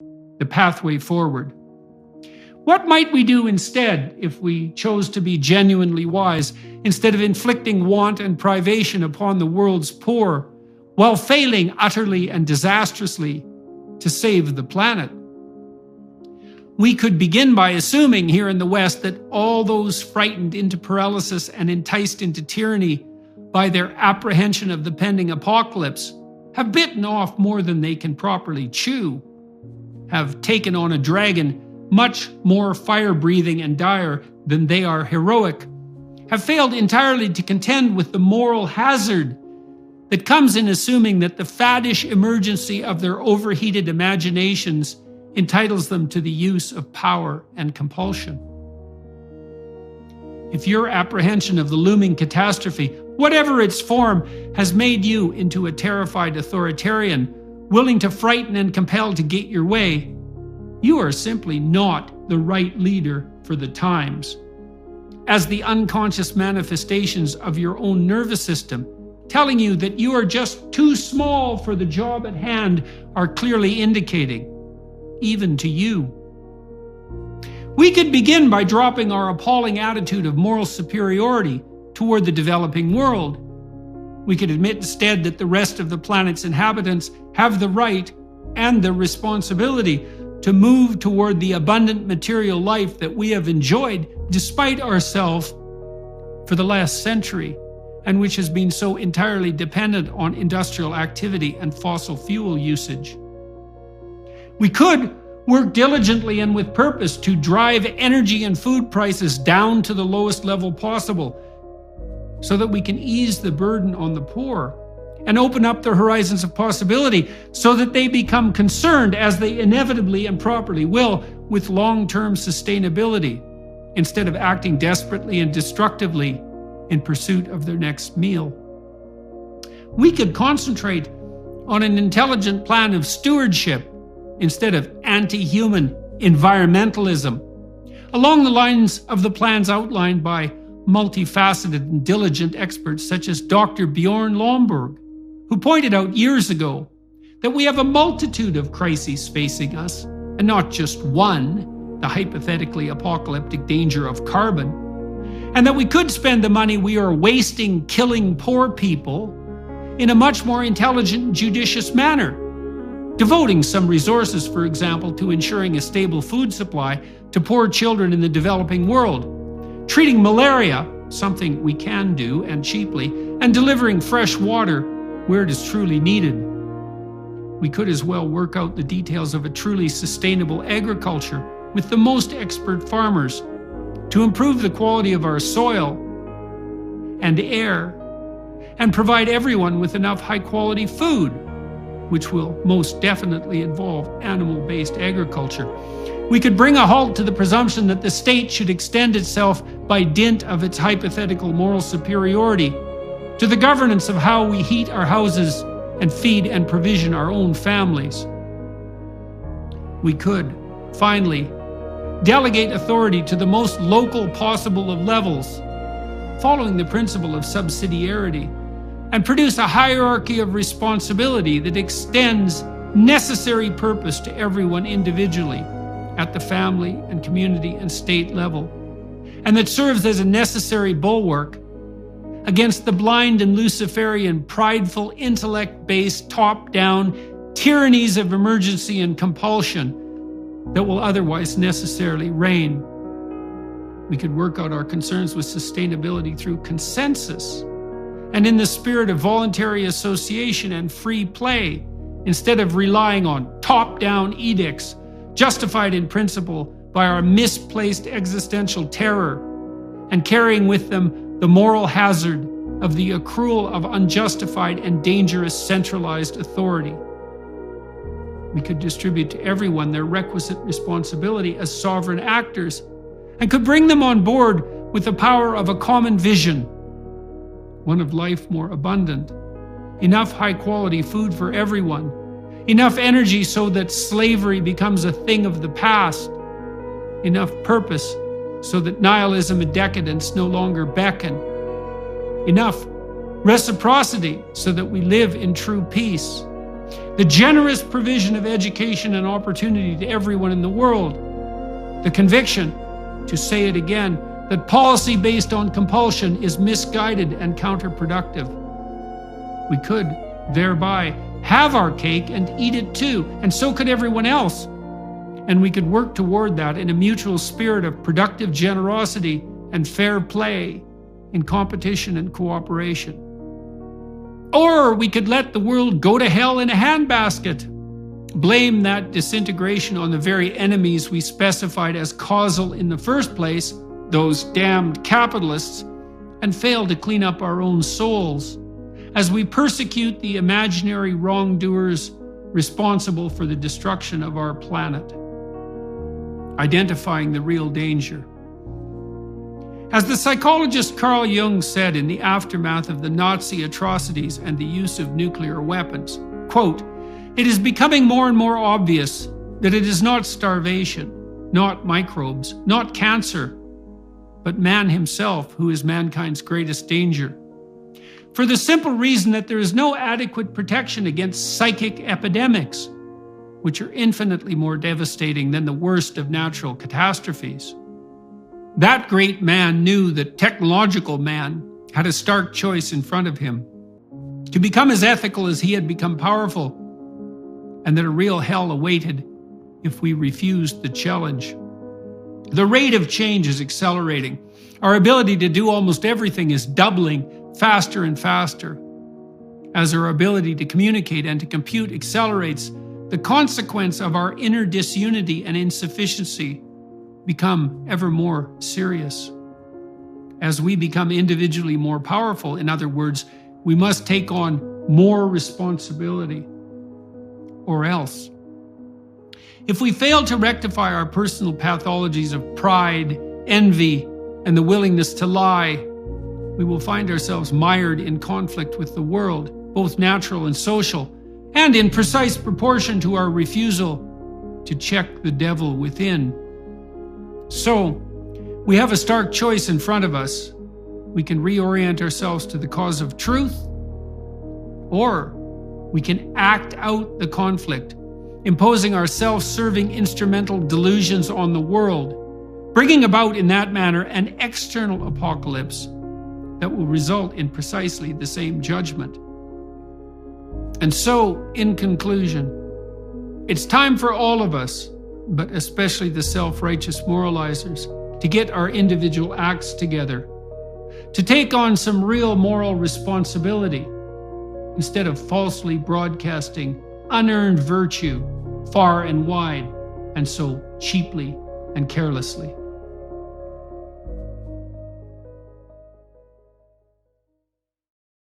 the pathway forward. What might we do instead if we chose to be genuinely wise, instead of inflicting want and privation upon the world's poor, while failing utterly and disastrously to save the planet? We could begin by assuming here in the West that all those frightened into paralysis and enticed into tyranny by their apprehension of the pending apocalypse have bitten off more than they can properly chew, have taken on a dragon much more fire-breathing and dire than they are heroic, have failed entirely to contend with the moral hazard that comes in assuming that the faddish emergency of their overheated imaginations entitles them to the use of power and compulsion. If your apprehension of the looming catastrophe, whatever its form, has made you into a terrified authoritarian, willing to frighten and compel to get your way, you are simply not the right leader for the times, as the unconscious manifestations of your own nervous system, telling you that you are just too small for the job at hand, are clearly indicating, even to you. We could begin by dropping our appalling attitude of moral superiority toward the developing world. We could admit instead that the rest of the planet's inhabitants have the right and the responsibility to move toward the abundant material life that we have enjoyed despite ourselves for the last century, and which has been so entirely dependent on industrial activity and fossil fuel usage. We could work diligently and with purpose to drive energy and food prices down to the lowest level possible so that we can ease the burden on the poor and open up their horizons of possibility so that they become concerned, as they inevitably and properly will, with long-term sustainability, instead of acting desperately and destructively in pursuit of their next meal. We could concentrate on an intelligent plan of stewardship instead of anti-human environmentalism, along the lines of the plans outlined by multifaceted and diligent experts such as Dr. Bjorn Lomborg, who pointed out years ago that we have a multitude of crises facing us, and not just one, the hypothetically apocalyptic danger of carbon, and that we could spend the money we are wasting killing poor people in a much more intelligent and judicious manner, devoting some resources, for example, to ensuring a stable food supply to poor children in the developing world, treating malaria, something we can do and cheaply, and delivering fresh water where it is truly needed. We could as well work out the details of a truly sustainable agriculture with the most expert farmers to improve the quality of our soil and air and provide everyone with enough high-quality food, which will most definitely involve animal-based agriculture. We could bring a halt to the presumption that the state should extend itself by dint of its hypothetical moral superiority to the governance of how we heat our houses and feed and provision our own families. We could, finally, delegate authority to the most local possible of levels, following the principle of subsidiarity, and produce a hierarchy of responsibility that extends necessary purpose to everyone individually at the family and community and state level, and that serves as a necessary bulwark against the blind and Luciferian, prideful, intellect-based, top-down tyrannies of emergency and compulsion that will otherwise necessarily reign. We could work out our concerns with sustainability through consensus and in the spirit of voluntary association and free play, instead of relying on top-down edicts justified in principle by our misplaced existential terror and carrying with them the moral hazard of the accrual of unjustified and dangerous centralized authority. We could distribute to everyone their requisite responsibility as sovereign actors and could bring them on board with the power of a common vision, one of life more abundant, enough high-quality food for everyone, enough energy so that slavery becomes a thing of the past, enough purpose so that nihilism and decadence no longer beckon, enough reciprocity so that we live in true peace. the generous provision of education and opportunity to everyone in the world, the conviction, to say it again, that policy based on compulsion is misguided and counterproductive. We could thereby have our cake and eat it too, and so could everyone else. And we could work toward that in a mutual spirit of productive generosity and fair play in competition and cooperation. Or we could let the world go to hell in a handbasket, blame that disintegration on the very enemies we specified as causal in the first place, those damned capitalists, and fail to clean up our own souls as we persecute the imaginary wrongdoers responsible for the destruction of our planet, identifying the real danger. As the psychologist Carl Jung said in the aftermath of the Nazi atrocities and the use of nuclear weapons, quote, "It is becoming more and more obvious that it is not starvation, not microbes, not cancer, but man himself who is mankind's greatest danger. For the simple reason that there is no adequate protection against psychic epidemics, which are infinitely more devastating than the worst of natural catastrophes." That great man knew that technological man had a stark choice in front of him: to become as ethical as he had become powerful, and that a real hell awaited if we refused the challenge. The rate of change is accelerating. Our ability to do almost everything is doubling faster and faster. As our ability to communicate and to compute accelerates, the consequence of our inner disunity and insufficiency become ever more serious. As we become individually more powerful, in other words, we must take on more responsibility, or else. If we fail to rectify our personal pathologies of pride, envy, and the willingness to lie, we will find ourselves mired in conflict with the world, both natural and social, and in precise proportion to our refusal to check the devil within. So, we have a stark choice in front of us. We can reorient ourselves to the cause of truth, or we can act out the conflict, imposing our self-serving instrumental delusions on the world, bringing about in that manner an external apocalypse that will result in precisely the same judgment. And so, in conclusion, it's time for all of us, but especially the self-righteous moralizers, to get our individual acts together, to take on some real moral responsibility, instead of falsely broadcasting unearned virtue far and wide, and so cheaply and carelessly.